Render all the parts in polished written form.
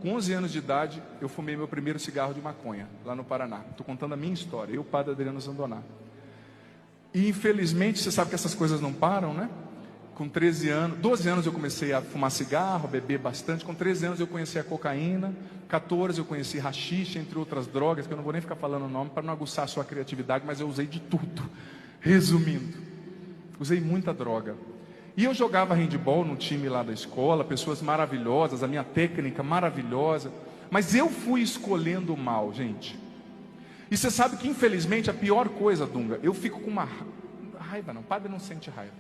Com 11 anos de idade, eu fumei meu primeiro cigarro de maconha, lá no Paraná. Estou contando a minha história, eu, padre Adriano Zandoná. E infelizmente, você sabe que essas coisas não param, né? Com 13 anos, 12 anos eu comecei a fumar cigarro, a beber bastante. Com 13 anos eu conheci a cocaína. 14 eu conheci haxixe, entre outras drogas, que eu não vou nem ficar falando o nome para não aguçar a sua criatividade, mas eu usei de tudo. Resumindo, usei muita droga. E eu jogava handball no time lá da escola, pessoas maravilhosas, a minha técnica maravilhosa. Mas eu fui escolhendo o mal, gente. E você sabe que infelizmente a pior coisa, Dunga, eu fico com uma raiva, não, o padre não sente raiva.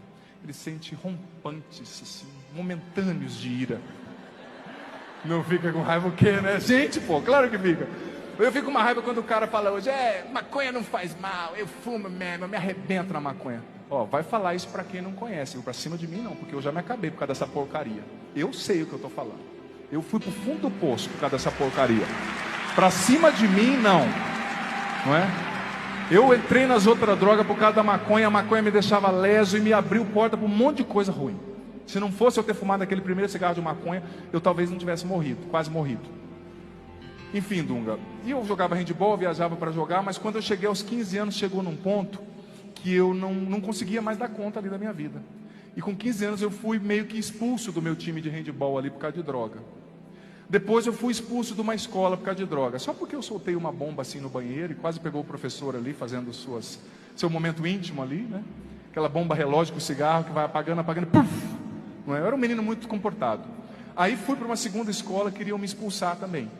Ele sente rompantes, assim, momentâneos de ira. Não fica com raiva o quê, né? Gente, pô, claro que fica. Eu fico com uma raiva quando o cara fala hoje, maconha não faz mal, eu fumo mesmo, eu me arrebento na maconha. Ó, vai falar isso pra quem não conhece, pra cima de mim não, porque eu já me acabei por causa dessa porcaria. Eu sei o que eu tô falando. Eu fui pro fundo do poço por causa dessa porcaria. Pra cima de mim, não. Não é? Eu entrei nas outras drogas por causa da maconha, a maconha me deixava leso e me abriu porta para um monte de coisa ruim. Se não fosse eu ter fumado aquele primeiro cigarro de maconha, eu talvez não tivesse morrido, quase morrido. Enfim, Dunga, e eu jogava handball, viajava para jogar, mas quando eu cheguei aos 15 anos, chegou num ponto que eu não conseguia mais dar conta ali da minha vida. E com 15 anos eu fui meio que expulso do meu time de handball ali por causa de droga. Depois eu fui expulso de uma escola por causa de droga. Só porque eu soltei uma bomba assim no banheiro e quase pegou o professor ali fazendo seu momento íntimo ali, né? Aquela bomba relógio com cigarro que vai apagando, apagando, puff! Não é? Eu era um menino muito comportado. Aí fui para uma segunda escola, queriam me expulsar também.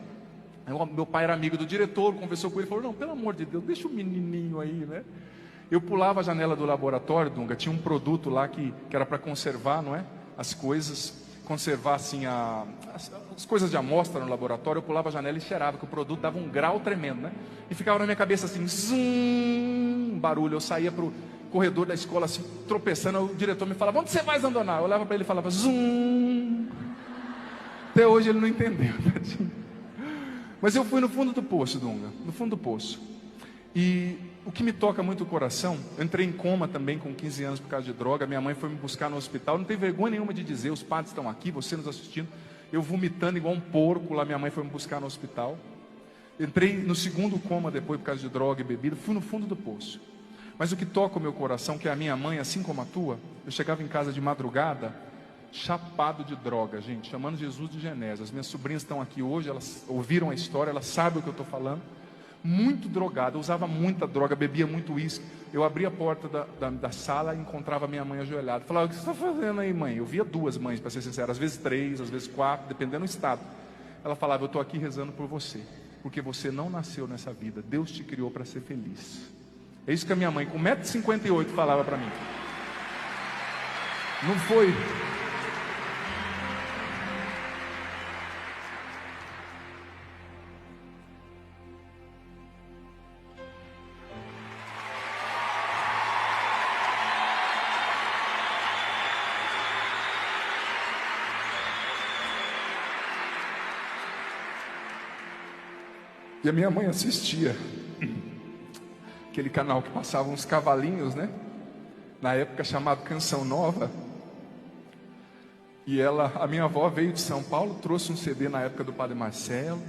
Aí, meu pai era amigo do diretor, conversou com ele, falou, não, pelo amor de Deus, deixa o menininho aí, né? Eu pulava a janela do laboratório, Dunga, tinha um produto lá que era para conservar, não é? As coisas, conservar assim as coisas de amostra no laboratório. Eu pulava a janela e cheirava, que o produto dava um grau tremendo, né? E ficava na minha cabeça assim, zum, barulho. Eu saía pro corredor da escola assim, tropeçando. O diretor me falava, onde você vai, Zandoná? Eu olhava para ele e falava, zum. Até hoje ele não entendeu, tadinho. Mas eu fui no fundo do poço, Dunga, no fundo do poço. E o que me toca muito o coração, eu entrei em coma também com 15 anos por causa de droga. Minha mãe foi me buscar no hospital, não tem vergonha nenhuma de dizer, os padres estão aqui, você nos assistindo. Eu vomitando igual um porco, lá minha mãe foi me buscar no hospital. Entrei no segundo coma depois por causa de droga e bebida, fui no fundo do poço. Mas o que toca o meu coração, que é a minha mãe, assim como a tua, eu chegava em casa de madrugada, chapado de droga, gente, chamando Jesus de Genésio. As minhas sobrinhas estão aqui hoje, elas ouviram a história, elas sabem o que eu estou falando. Muito drogado, eu usava muita droga, bebia muito uísque. Eu abria a porta da sala e encontrava minha mãe ajoelhada. Falava, o que você está fazendo aí, mãe? Eu via duas mães, para ser sincero, às vezes 3, às vezes 4, dependendo do estado. Ela falava, eu estou aqui rezando por você, porque você não nasceu nessa vida, Deus te criou para ser feliz. É isso que a minha mãe, com 1,58 m, falava para mim. Não foi... E a minha mãe assistia aquele canal que passava uns cavalinhos, né? Na época chamado Canção Nova. E a minha avó veio de São Paulo, trouxe um CD na época do Padre Marcelo.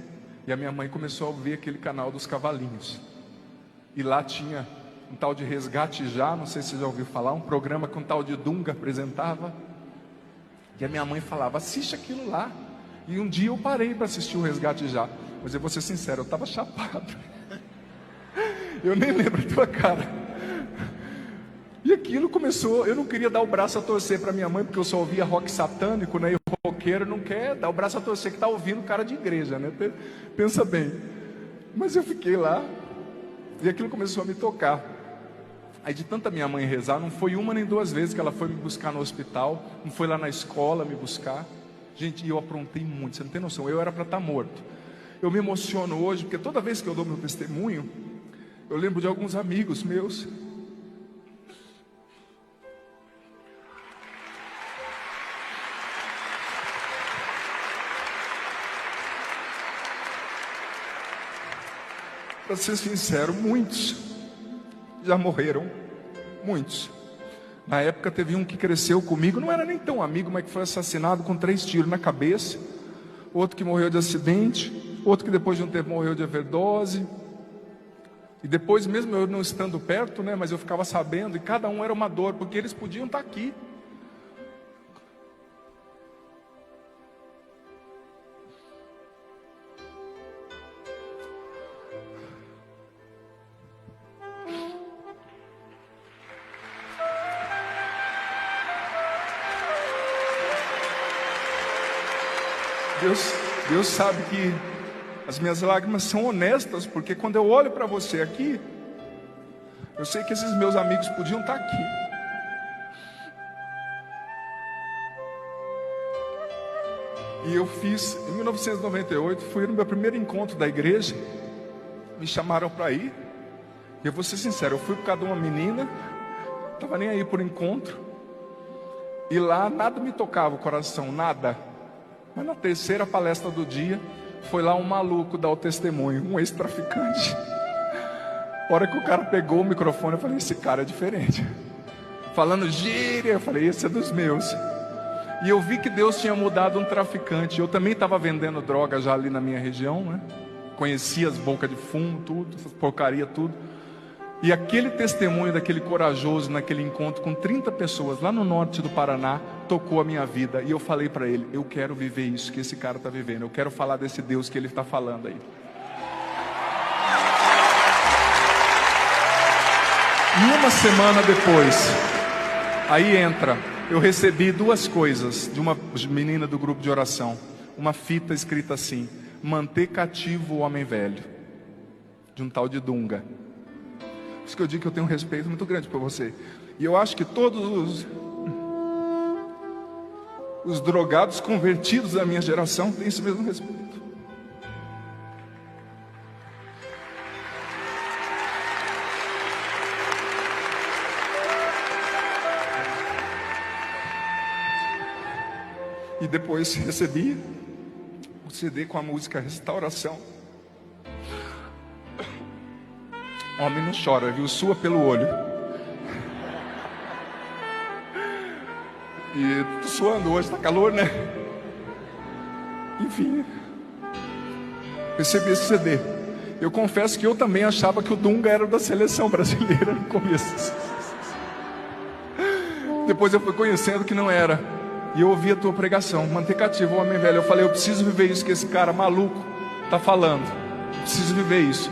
E a minha mãe começou a ouvir aquele canal dos cavalinhos. E lá tinha um tal de Resgate Já, não sei se você já ouviu falar, um programa que um tal de Dunga apresentava. E a minha mãe falava, assiste aquilo lá. E um dia eu parei para assistir o Resgate Já. Mas eu vou ser sincero, eu estava chapado. Eu nem lembro da tua cara. E aquilo começou, eu não queria dar o braço a torcer para minha mãe, porque eu só ouvia rock satânico, né? E o roqueiro não quer dar o braço a torcer que está ouvindo cara de igreja, né? Pensa bem. Mas eu fiquei lá, e aquilo começou a me tocar. Aí de tanta minha mãe rezar, não foi uma nem duas vezes que ela foi me buscar no hospital, não foi lá na escola me buscar. Gente, e eu aprontei muito, você não tem noção, eu era para estar morto. Eu me emociono hoje, porque toda vez que eu dou meu testemunho, eu lembro de alguns amigos meus. Para ser sincero, muitos já morreram, muitos. Na época teve um que cresceu comigo, não era nem tão amigo, mas que foi assassinado com 3 tiros na cabeça. outro que morreu de acidente, outro que depois de um tempo morreu de overdose. E depois, mesmo eu não estando perto, né, mas eu ficava sabendo, e cada um era uma dor, porque eles podiam estar aqui. Deus sabe que as minhas lágrimas são honestas, porque quando eu olho para você aqui, eu sei que esses meus amigos podiam estar aqui. E eu fiz, em 1998, fui no meu primeiro encontro da igreja, me chamaram para ir, e eu vou ser sincero, eu fui por causa de uma menina, estava nem aí por encontro, e lá nada me tocava o coração, nada. Mas na terceira palestra do dia, foi lá um maluco dar o testemunho, um ex-traficante. A hora que o cara pegou o microfone, eu falei, esse cara é diferente. Falando gíria, eu falei, esse é dos meus. E eu vi que Deus tinha mudado um traficante. Eu também estava vendendo droga já ali na minha região, né? Conhecia as bocas de fumo, tudo, essas porcaria, tudo. E aquele testemunho daquele corajoso naquele encontro com 30 pessoas lá no norte do Paraná tocou a minha vida. E eu falei para ele, eu quero viver isso que esse cara está vivendo. Eu quero falar desse Deus que ele está falando aí. E uma semana depois, aí entra, eu recebi 2 coisas de uma menina do grupo de oração. Uma fita escrita assim, manter cativo o homem velho, de um tal de Dunga. Por isso que eu digo que eu tenho um respeito muito grande por você. E eu acho que todos os drogados convertidos da minha geração têm esse mesmo respeito. E depois recebi o CD com a música Restauração. Homem não chora, viu? Sua pelo olho. E tô suando hoje, tá calor, né? Enfim, recebi esse CD. Eu confesso que eu também achava que o Dunga era da seleção brasileira no começo. Depois eu fui conhecendo que não era. E eu ouvi a tua pregação, manter cativo o homem velho. Eu falei, eu preciso viver isso que esse cara maluco tá falando. Eu preciso viver isso.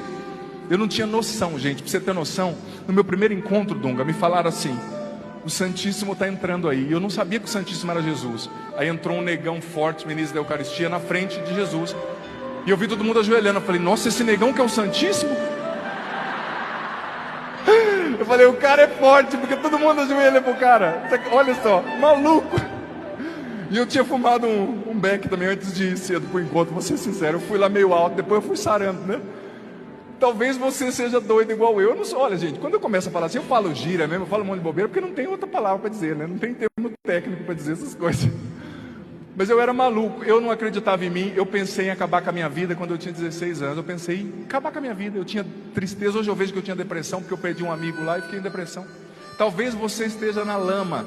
Eu não tinha noção, gente, pra você ter noção. No meu primeiro encontro, Dunga, me falaram assim, o Santíssimo está entrando aí. E eu não sabia que o Santíssimo era Jesus. Aí entrou um negão forte, ministro da Eucaristia, na frente de Jesus. E eu vi todo mundo ajoelhando. Eu falei, nossa, esse negão que é o Santíssimo? Eu falei, o cara é forte, porque todo mundo ajoelha pro cara. Olha só, maluco. E eu tinha fumado um beck também antes de ir cedo pro encontro, vou ser sincero. Eu fui lá meio alto, depois eu fui sarando, né? Talvez você seja doido igual eu. Eu não sou, olha gente, quando eu começo a falar assim, eu falo gíria mesmo, eu falo um monte de bobeira, porque não tem outra palavra para dizer, né? Não tem termo técnico para dizer essas coisas. Mas eu era maluco, eu não acreditava em mim. Eu pensei em acabar com a minha vida quando eu tinha 16 anos. Eu pensei em acabar com a minha vida. Eu tinha tristeza, hoje eu vejo que eu tinha depressão, porque eu perdi um amigo lá e fiquei em depressão. Talvez você esteja na lama,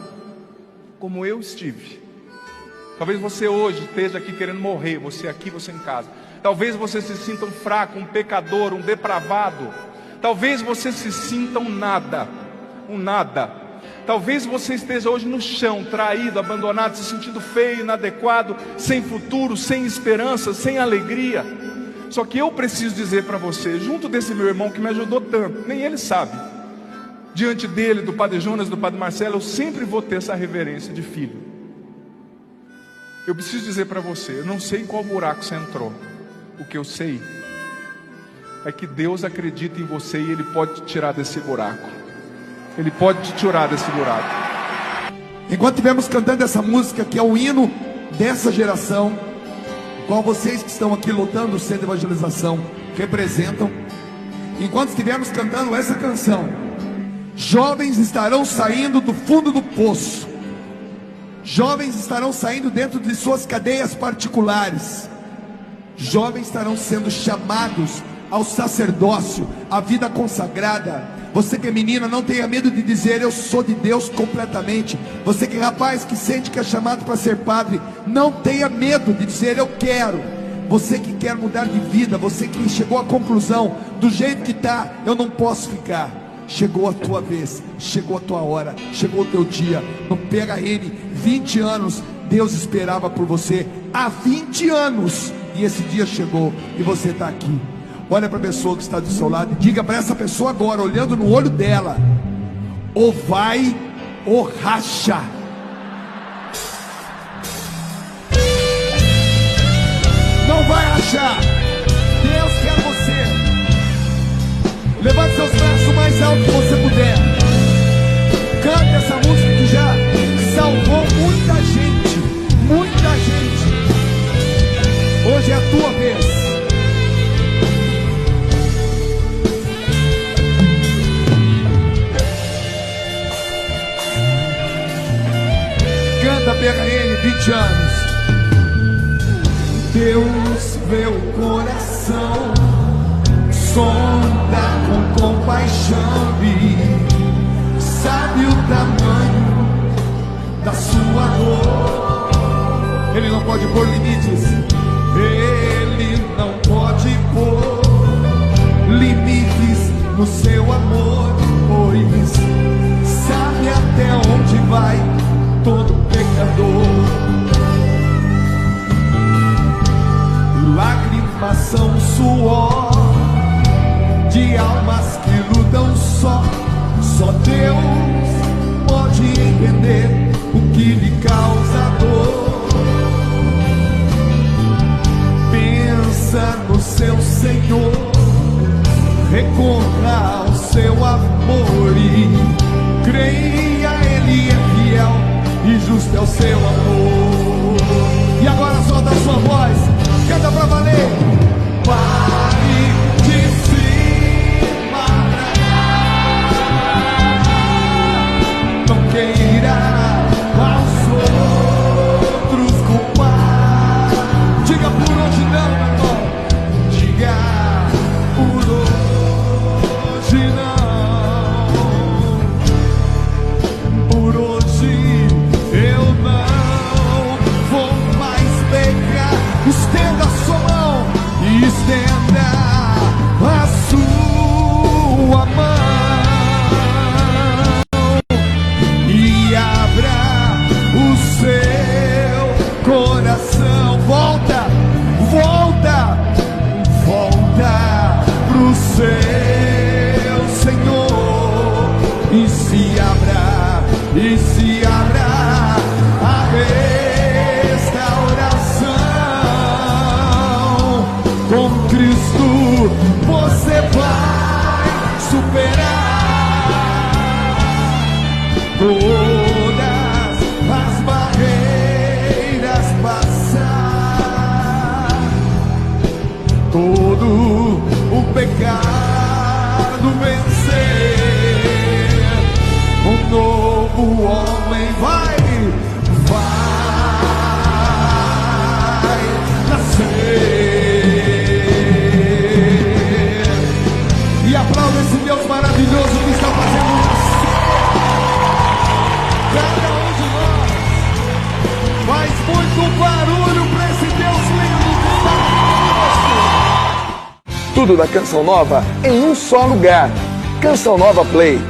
como eu estive. Talvez você hoje esteja aqui querendo morrer, você aqui, você em casa. Talvez você se sinta um fraco, um pecador, um depravado. Talvez você se sinta um nada. Talvez você esteja hoje no chão, traído, abandonado, se sentindo feio, inadequado, sem futuro, sem esperança, sem alegria. Só que eu preciso dizer para você, junto desse meu irmão que me ajudou tanto, nem ele sabe. Diante dele, do Padre Jonas, do Padre Marcelo, eu sempre vou ter essa reverência de filho. Eu preciso dizer para você, eu não sei em qual buraco você entrou. O que eu sei é que Deus acredita em você e Ele pode te tirar desse buraco. Ele pode te tirar desse buraco. Enquanto estivermos cantando essa música, que é o hino dessa geração, qual vocês que estão aqui lotando o centro de evangelização representam, enquanto estivermos cantando essa canção, jovens estarão saindo do fundo do poço. Jovens estarão saindo dentro de suas cadeias particulares. Jovens estarão sendo chamados ao sacerdócio, à vida consagrada. Você que é menina, não tenha medo de dizer: eu sou de Deus completamente. Você que é rapaz, que sente que é chamado para ser padre, não tenha medo de dizer: eu quero. Você que quer mudar de vida, você que chegou à conclusão: do jeito que está, eu não posso ficar. Chegou a tua vez, chegou a tua hora, chegou o teu dia. No PHN, 20 anos, Deus esperava por você há 20 anos, e esse dia chegou, e você está aqui. Olha para a pessoa que está do seu lado e diga para essa pessoa agora, olhando no olho dela: ou vai ou racha. Não vai rachar. Deus quer você. Levante seus braços o mais alto que você puder. Cante essa música que já salvou muita gente. Muita gente. Hoje é a tua vez. Canta PHN, 20 anos. Deus vê o coração, sonda com compaixão e sabe o tamanho da sua dor. Ele não pode pôr limites. Ele não pode pôr limites no seu amor, pois sabe até onde vai todo pecador. Lágrimas são suor de almas que lutam só. Só Deus pode entender o que lhe causa dor. Pensa no seu Senhor, recorra ao seu amor e creia, Ele é fiel e justo é o seu amor. E agora solta a sua voz, canta pra valer. Pare de cima pra cá, não queira aos outros culpar. Diga por hoje não, meu irmão. Diga por hoje não. Por hoje eu não vou mais pecar. Estenda a sua mão e estenda a sua mão e abra o seu coração. Volta, volta, volta pro seu Senhor e se abra, e se abra a com Cristo você vai superar todas as barreiras, passar todo o pecado, vencer. Um novo homem vai nascer. E aplauda esse Deus maravilhoso que está fazendo isso. Cada um de nós faz muito barulho para esse Deus lindo que está conosco. Tudo da Canção Nova em um só lugar. Canção Nova Play.